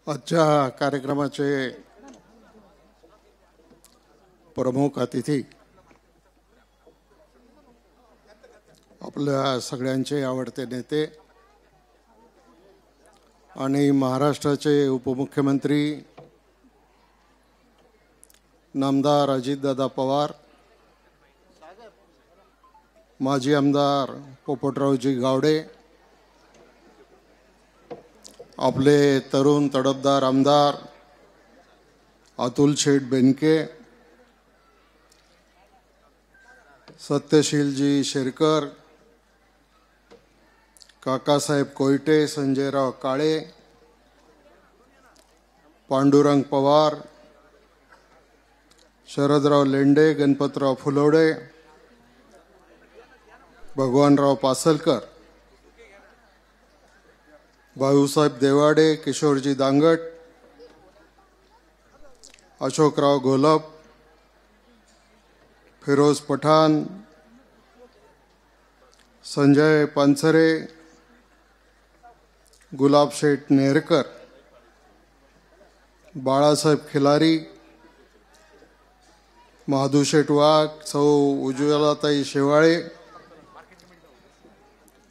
आजच्या कार्यक्रमाचे प्रमुख अतिथी आपल्या सगळ्यांचे आवडते नेते आणि महाराष्ट्राचे उपमुख्यमंत्री नामदार अजितदादा पवार, माजी आमदार पोपटरावजी गावडे, आपले तरुण तडफदार आमदार अतुल शेठ बेनके, सत्यशीलजी शेरकर, काकासाहेब कोयटे, संजयराव काळे, पांडुरंग पवार, शरदराव लेंडे, गणपतराव फुलोडे, भगवानराव पासलकर, भाऊसाहेब देवाडे, किशोरजी दांगट, अशोकराव घोलप, फिरोज पठाण, संजय पानसरे, गुलाबशेठ नेरकर, बाळासाहेब खिलारी, महादूशेठ वाघ, सौ उज्ज्वलाताई शेवाळे,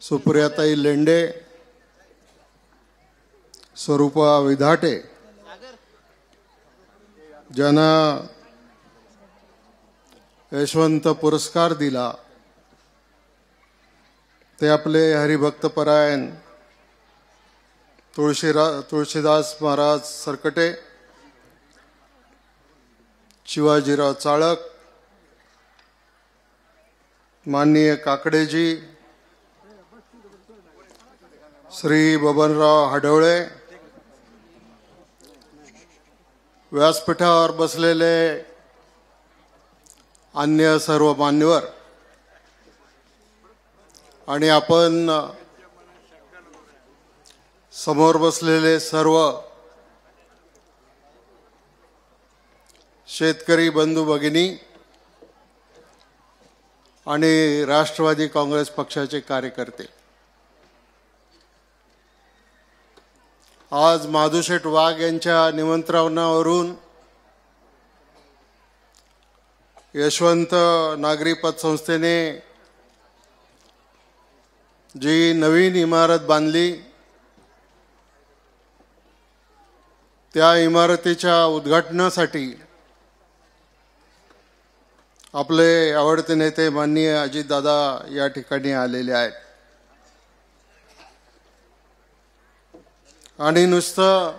सुप्रियाताई लेंडे, स्वरूपा विधाटे, ज्यांना यशवंत पुरस्कार दिला ते आपले हरिभक्तपरायण तुळशीदास महाराज सरकटे, शिवाजीराव चाळक, माननीय काकडेजी, श्री बबनराव हडवळे, व्यासपीठावर बसलेले अन्य सर्व मान्यवर आणि आपण समोर बसलेले सर्व शेतकरी बंधू भगिनी आणि राष्ट्रवादी काँग्रेस पक्षाचे कार्यकर्ते, आज माधुशेठ वाघ यांच्या निमंत्रणावरून यशवंत नागरी पतसंस्थेने जी नवीन इमारत बांधली त्या इमारतीच्या उद्घाटनासाठी आपले आवडते नेते माननीय अजितदादा या ठिकाणी आलेले आहेत. आणि नुसतं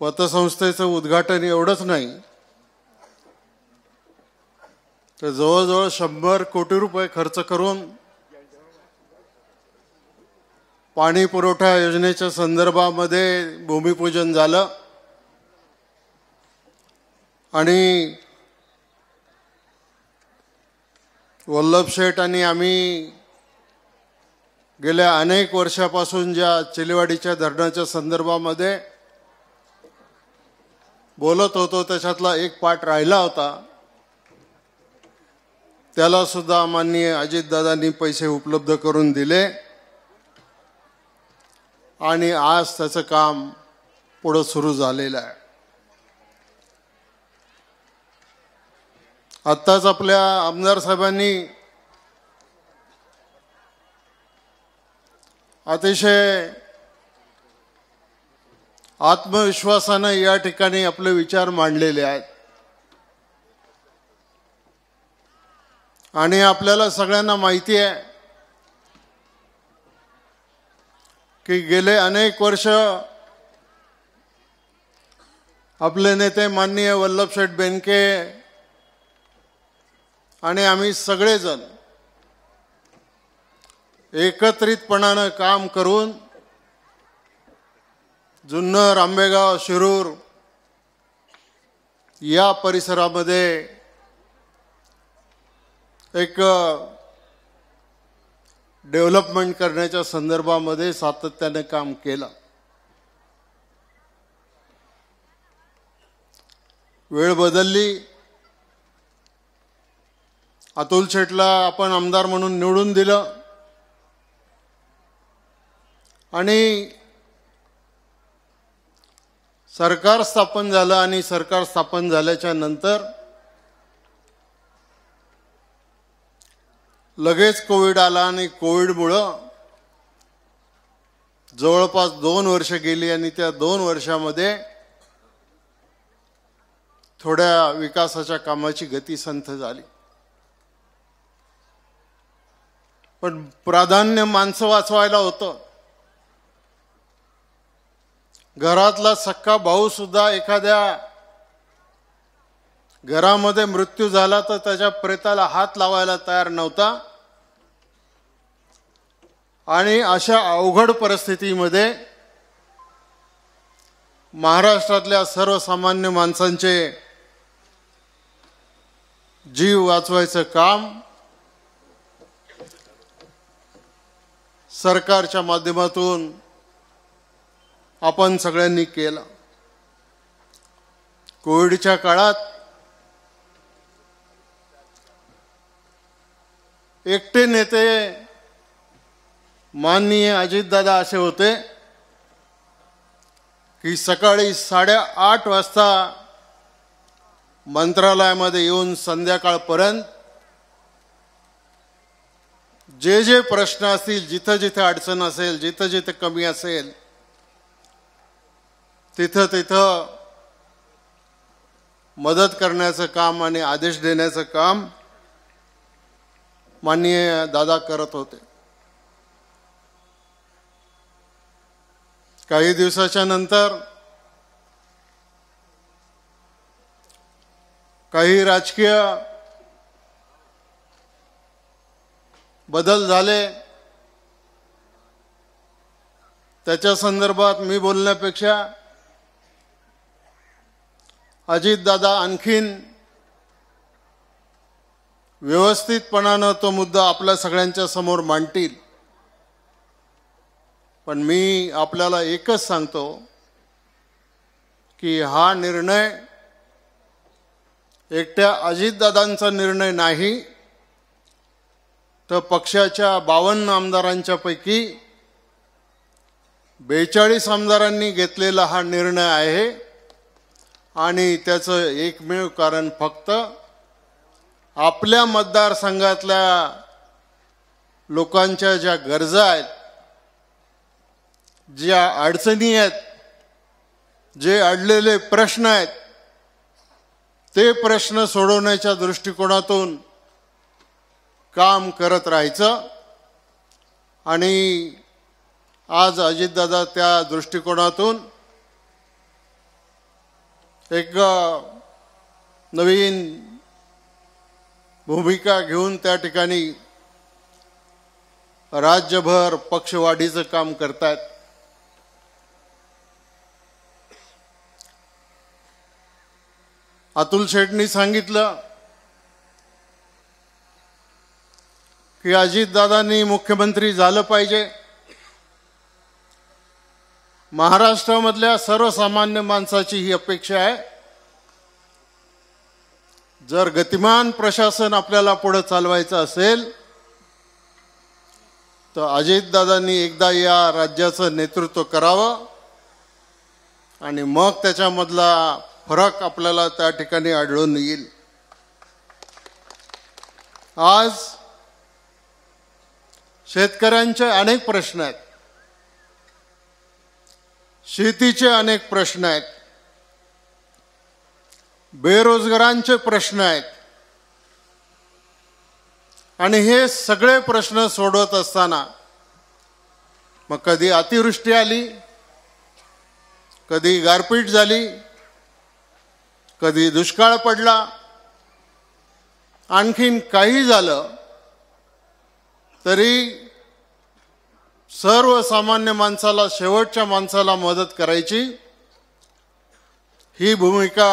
पतसंस्थेचं उद्घाटन एवढंच नाही तर जवळजवळ 100 कोटी रुपये खर्च करून पाणी पुरवठा योजनेच्या संदर्भामध्ये भूमिपूजन झालं आणि वल्लभ शेठ आणि आम्ही गेल्या अनेक वर्षापासून ज्या चिलेवाडीच्या धरणाच्या संदर्भामध्ये बोलत होतो त्याच्यातला एक पाठ राहिला होता, त्याला सुद्धा माननीय अजितदादांनी पैसे उपलब्ध करून दिले आणि आज त्याचं काम पुढे सुरू झालेलं आहे. आत्ताच आपल्या आमदार साहेबांनी अतिशय आत्मविश्वासाने या ठिकाणी आपले विचार मांडलेले आहेत आणि आपल्याला सगळ्यांना माहिती आहे की गेले अनेक वर्ष आपले नेते माननीय वल्लभ शेठ बेनके आणि आम्ही सगळेजण एकत्रितपणाने काम करून जुन्नर, आंबेगाव, शिरूर या परिसरामध्ये एक डेव्हलपमेंट करण्याच्या संदर्भामध्ये सातत्याने काम केलं. वेळ बदलली, अतुल शेठला आपण आमदार म्हणून निवडून दिलं आणि सरकार स्थापन झालं आणि सरकार स्थापन झाल्याच्या नंतर लगेच कोविड आला आणि कोविडमुळं जवळपास 2 वर्ष गेली आणि त्या 2 वर्षामध्ये थोड्या विकासाच्या कामाची गती संथ झाली. पण प्राधान्य माणसं वाचवायला होतं. घरातला सख्खा भाऊ सुद्धा एखाद्या घरामध्ये मृत्यू झाला तर त्याच्या प्रेताला हात लावायला तयार नव्हता. आणि अशा अवघड परिस्थितीमध्ये महाराष्ट्रातल्या सर्वसामान्य माणसांचे जीव वाचवायचं काम सरकारच्या माध्यमातून आपण सगळ्यांनी केलं. कोविडच्या काळात एकटे नेते माननीय अजितदादा असे होते की सकाळी 8:30 वाजता मंत्रालयामध्ये येऊन संध्याकाळपर्यंत जे जे प्रश्न असतील, जिथं जिथं अडचण असेल, जिथं जिथं कमी असेल, तिथं तिथं मदत करण्याचं काम आणि आदेश देण्याचं काम माननीय दादा करत होते. काही दिवसाच्या नंतर काही राजकीय बदल झाले. त्याच्या संदर्भात मी बोलण्यापेक्षा अजितदादा आणखीन व्यवस्थितपणानं तो मुद्दा आपल्या सगळ्यांच्या समोर मांडतील. पण मी आपल्याला एकच सांगतो की हा निर्णय एकट्या अजितदादांचा निर्णय नाही, तर पक्षाच्या 52 आमदारांच्या पैकी 42 आमदारांनी घेतलेला हा निर्णय आहे. आणि त्याचं एकमेव कारण फक्त आपल्या मतदारसंघातल्या लोकांच्या ज्या गरजा आहेत, ज्या अडचणी आहेत, जे अडलेले प्रश्न आहेत, ते प्रश्न सोडवण्याच्या दृष्टिकोनातून काम करत राहायचं. आणि आज अजितदादा त्या दृष्टिकोनातून एक नवीन भूमिका घेऊन त्या ठिकाणी राज्यभर पक्षवाढीचं काम करतायत. अतुल शेठनी सांगितलं की अजितदादांनी मुख्यमंत्री झालं पाहिजे. महाराष्ट्रामधल्या सर्वसामान्य माणसाची ही अपेक्षा आहे. जर गतिमान प्रशासन आपल्याला पुढे चालवायचं असेल तर अजितदादांनी एकदा या राज्याचं नेतृत्व करावं आणि मग त्याच्यामधला फरक आपल्याला त्या ठिकाणी आढळून येईल. आज शेतकऱ्यांचे अनेक प्रश्न आहेत, शेतीचे अनेक प्रश्न आहेत, बेरोजगारांचे प्रश्न आहेत. आणि हे सगळे प्रश्न सोडवत असताना मग कधी अतिवृष्टी आली, कधी गारपीट झाली, कधी दुष्काळ पडला, आणखीन काही झालं तरी सर्वसामान्य माणसाला, शेवटच्या माणसाला मदत करायची ही भूमिका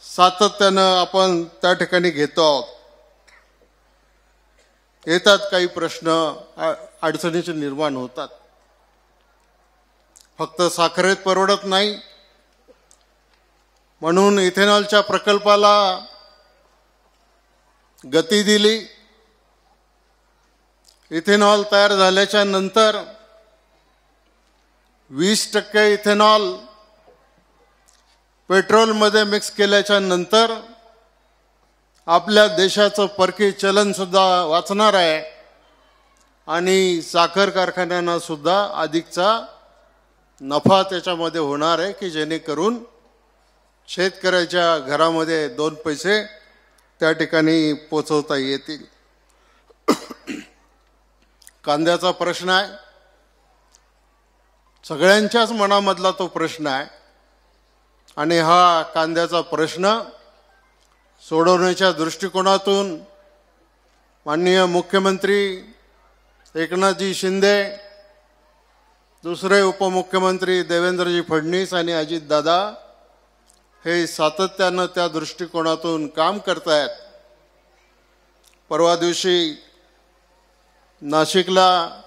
सातत्यानं आपण त्या ठिकाणी घेतो आहोत. येतात काही प्रश्न, अडचणीचे निर्माण होतात. फक्त साखरेत परवडत नाही म्हणून इथेनॉलच्या प्रकल्पाला गती दिली. इथेनॉल तयार झाल्याच्या नंतर 20% इथेनॉल पेट्रोलमध्ये मिक्स केल्याच्या नंतर आपल्या देशाचं परकीय चलन सुद्धा वाचणार आहे आणि साखर कारखान्यांना सुद्धा अधिकचा नफा त्याच्यामध्ये होणार आहे की जेणेकरून शेतकऱ्याच्या घरामध्ये 2 पैसे त्या ठिकाणी पोचवता येतील. कांद्याचा प्रश्न आहे, सगळ्यांच्याच मनामधला तो प्रश्न आहे आणि हा कांद्याचा प्रश्न सोडवण्याच्या दृष्टिकोनातून माननीय मुख्यमंत्री एकनाथजी शिंदे, दुसरे उपमुख्यमंत्री देवेंद्रजी फडणवीस आणि अजितदादा हे सातत्यानं त्या दृष्टिकोनातून काम करतायत. परवा दिवशी नाशिकला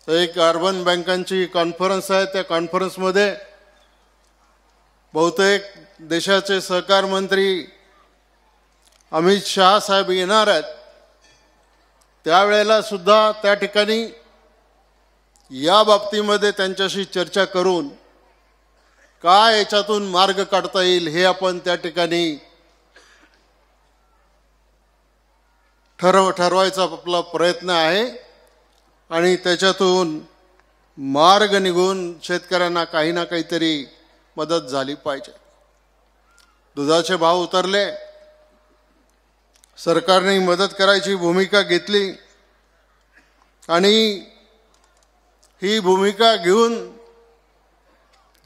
एक अर्बन बँकांची कॉन्फरन्स आहे. त्या कॉन्फरन्समध्ये बहुतेक देशाचे सहकार मंत्री अमित शहा साहेब येणार आहेत. त्यावेळेला सुद्धा त्या ठिकाणी या बाबतीमध्ये त्यांच्याशी चर्चा करून काय याच्यातून मार्ग काढता येईल हे आपण त्या ठिकाणी ठरवायचा आपला प्रयत्न आहे आणि त्याच्यातून मार्ग निघून शेतकऱ्यांना काही ना काहीतरी मदत झाली पाहिजे. दुधाचे भाव उतरले, सरकारने मदत करायची भूमिका घेतली आणि ही भूमिका घेऊन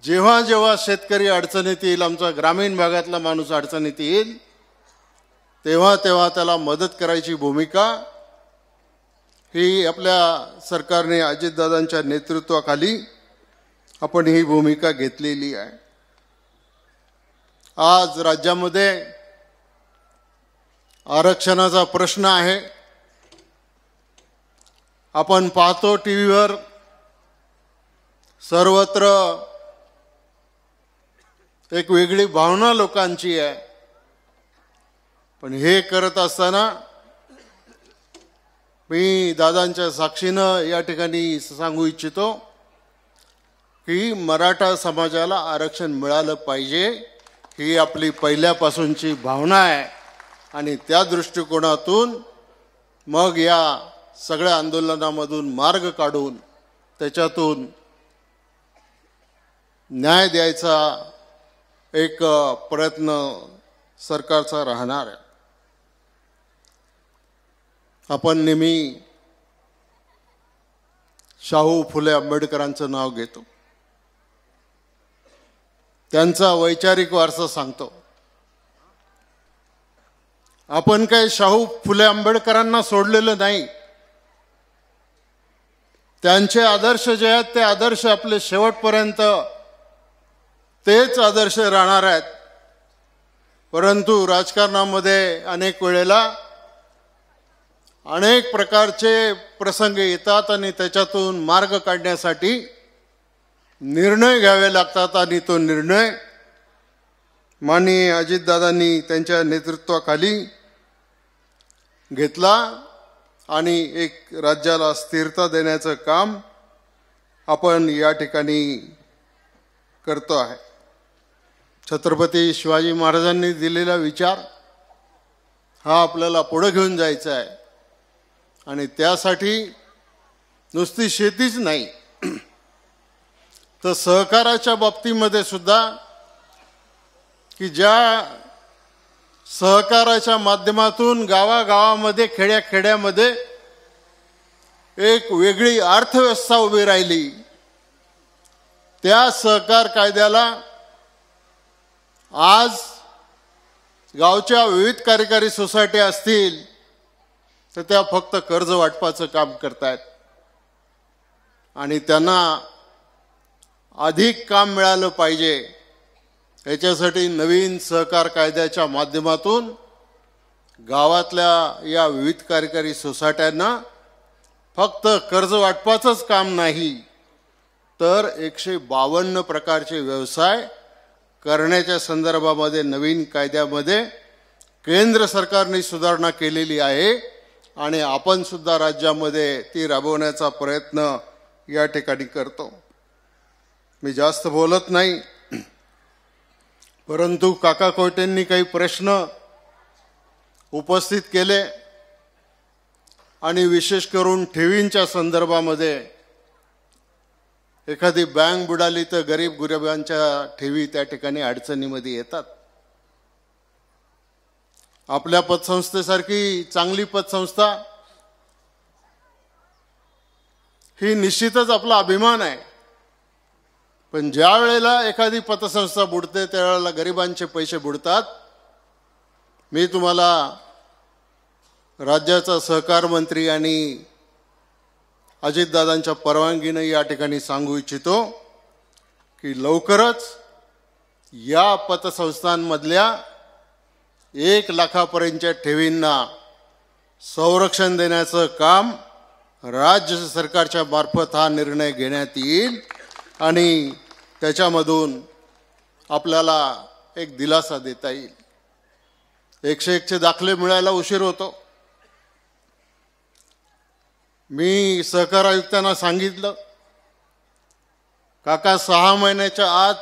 जेव्हा जेव्हा शेतकरी अडचणीत येईल, आमचा ग्रामीण भागातला माणूस अडचणीत येईल, तेव्हा तेव्हा त्याला मदत करायची भूमिका ही आपल्या सरकारने अजितदादांच्या नेतृत्वाखाली आपण ही भूमिका घेतलेली आहे. आज राज्यामध्ये आरक्षणाचा प्रश्न आहे. आपण पाहतो टीव्हीवर सर्वत्र एक वेगळी भावना लोकांची आहे. पण हे करत असताना मी दादांच्या साक्षीनं या ठिकाणी सांगू इच्छितो की मराठा समाजाला आरक्षण मिळालं पाहिजे ही आपली पहिल्यापासूनची भावना आहे आणि त्या दृष्टिकोनातून मग या सगळ्या आंदोलनामधून मार्ग काढून त्याच्यातून न्याय द्यायचा एक प्रयत्न सरकारचा राहणार आहे. आपण नेहमी शाहू फुले आंबेडकरांचं नाव घेतो, त्यांचा वैचारिक वारसा सांगतो. आपण काय शाहू फुले आंबेडकरांना सोडलेलं नाही. त्यांचे आदर्श जे आहेत ते आदर्श आपले शेवटपर्यंत तेच आदर्श राहणार आहेत. परंतु राजकारणामध्ये अनेक वेळेला अनेक प्रकारचे प्रसंग येतात आणि त्याच्यातून मार्ग काढण्यासाठी निर्णय घ्यावे लागतात आणि तो निर्णय माननीय अजितदादांनी त्यांच्या नेतृत्वाखाली घेतला आणि एक राज्याला स्थिरता देण्याचं काम आपण या ठिकाणी करतो आहे. छत्रपती शिवाजी महाराजांनी दिलेला विचार हा आपल्याला पुढे घेऊन जायचा आहे आणि त्यासाठी नुसती शेतीच नाही तर सहकाराच्या बाबतीमध्ये सुद्धा की ज्या सहकाराच्या माध्यमातून गावागावामध्ये खेड्याखेड्यामध्ये एक वेगळी अर्थव्यवस्था उभी राहिली, त्या सहकार कायद्याला आज गावच्या विविध कार्यकारी सोसायटी असतील तर त्या फक्त कर्ज वाटपाचं काम करतायत आणि त्यांना अधिक काम मिळालं पाहिजे याच्यासाठी नवीन सहकार कायद्याच्या माध्यमातून गावातल्या या विविध कार्यकारी सोसायट्यांना फक्त कर्ज वाटपाचंच काम नाही तर 152 प्रकारचे व्यवसाय करण्याच्या संदर्भामध्ये नवीन कायद्यामध्ये केंद्र सरकारने सुधारणा केलेली आहे आणि आपण सुद्धा राज्यामध्ये ती राबवण्याचा प्रयत्न या ठिकाणी करतो. मी जास्त बोलत नाही, परंतु काका कोयटेंनी काही प्रश्न उपस्थित केले आणि विशेष करून ठेवींच्या संदर्भामध्ये एखादी बँक बुडाली तर गरीब गरिबांच्या ठेवी त्या ठिकाणी अडचणीमध्ये येतात. आपल्या पतसंस्थेसारखी चांगली पतसंस्था ही निश्चितच आपला अभिमान आहे, पण ज्या वेळेला एखादी पतसंस्था बुडते त्यावेळेला गरिबांचे पैसे बुडतात. मी तुम्हाला राज्याचा सहकार मंत्री आणि अजितदादांच्या परवानगीने या ठिकाणी सांगू इच्छितो की लवकरच या पतसंस्थांमधल्या 1 लाखापर्यंतच्या ठेवींना संरक्षण देण्याचं काम राज्य सरकारच्या मार्फत हा निर्णय घेण्यात येईल आणि त्याच्यामधून आपल्याला एक दिलासा देता येईल. 101चे दाखले मिळायला उशीर होतो. मी सहकार आयुक्तांना सांगितलं, काका 6 महिन्याच्या आत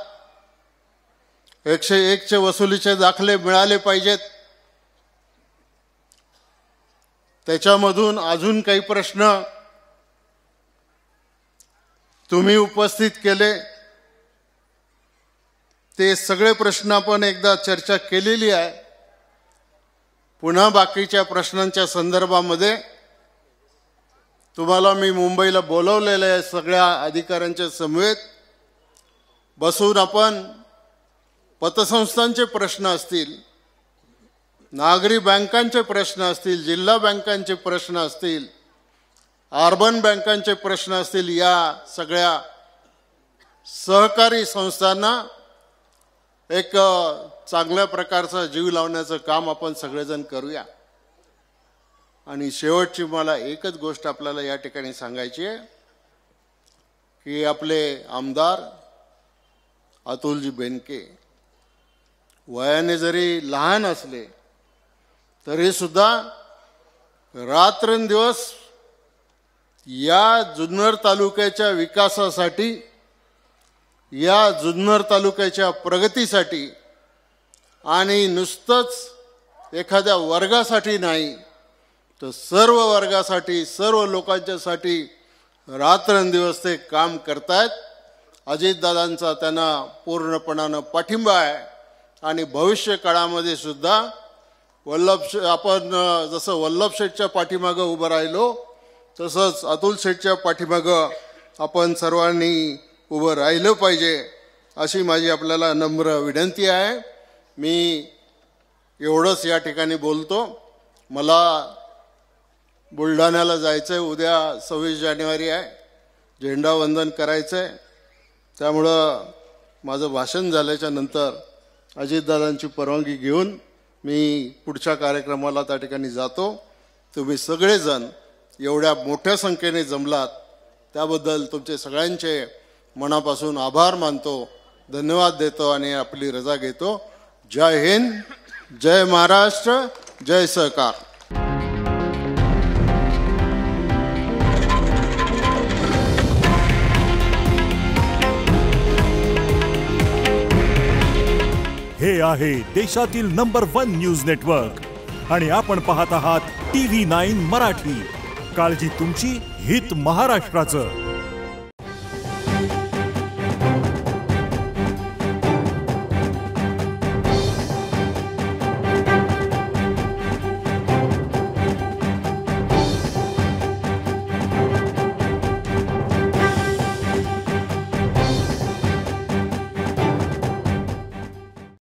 101चे वसुलीचे दाखले मिळाले पाहिजेत. त्याच्यामधून अजून काही प्रश्न तुम्ही उपस्थित केले, ते सगळे प्रश्न आपण एकदा चर्चा केलेली आहे. पुन्हा बाकीच्या प्रश्नांच्या संदर्भामध्ये तुम्हाला मी मुंबईला बोलवलेलं आहे. सगळ्या अधिकाऱ्यांच्या समवेत बसून आपण पतसंस्थांचे प्रश्न असतील, नागरी बँकांचे प्रश्न असतील, जिल्हा बँकांचे प्रश्न असतील, अर्बन बँकांचे प्रश्न असतील, या सगळ्या सहकारी संस्थांना एक चांगल्या प्रकारचा जीव लावण्याचं काम आपण सगळेजण करूया. आणि शेवटची मला एकच गोष्ट आपल्याला या ठिकाणी सांगायची आहे की आपले आमदार अतुलजी बेनके वयाने जरी लहान असले तरी सुद्धा रात्रंदिवस या जुन्नर तालुक्याच्या विकासासाठी, या जुन्नर तालुक्याच्या प्रगतीसाठी आणि नुसतंच एखाद्या वर्गासाठी नाही तर सर्व वर्गासाठी, सर्व लोकांच्यासाठी रात्रंदिवस ते काम करतायत. अजितदादांचा त्यांना पूर्णपणानं पाठिंबा आहे आणि भविष्य काळामध्ये सुद्धा आपण जसं वल्लभ शेठच्या पाठीमागं उभं राहिलो तसंच अतुल शेठच्या पाठीमागं आपण सर्वांनी उभं राहिलं पाहिजे, अशी माझी आपल्याला नम्र विनंती आहे. मी एवढंच या ठिकाणी बोलतो. मला बुलढाण्याला जायचं आहे, उद्या 26 जानेवारी आहे, झेंडावंदन करायचं आहे. त्यामुळं माझं भाषण झाल्याच्या नंतर अजितदादांची परवानगी घेऊन मी पुढच्या कार्यक्रमाला त्या ठिकाणी जातो. तुम्ही सगळेजण एवढ्या मोठ्या संख्येने जमलात त्याबद्दल तुमचे सगळ्यांचे मनापासून आभार मानतो, धन्यवाद देतो आणि आपली रजा घेतो. जय हिंद, जय महाराष्ट्र, जय सहकार. हे आहे देशातील नंबर 1 न्यूज नेटवर्क आणि आपण पाहत आहात TV9 मराठी. काळजी तुमची, हित महाराष्ट्राचं.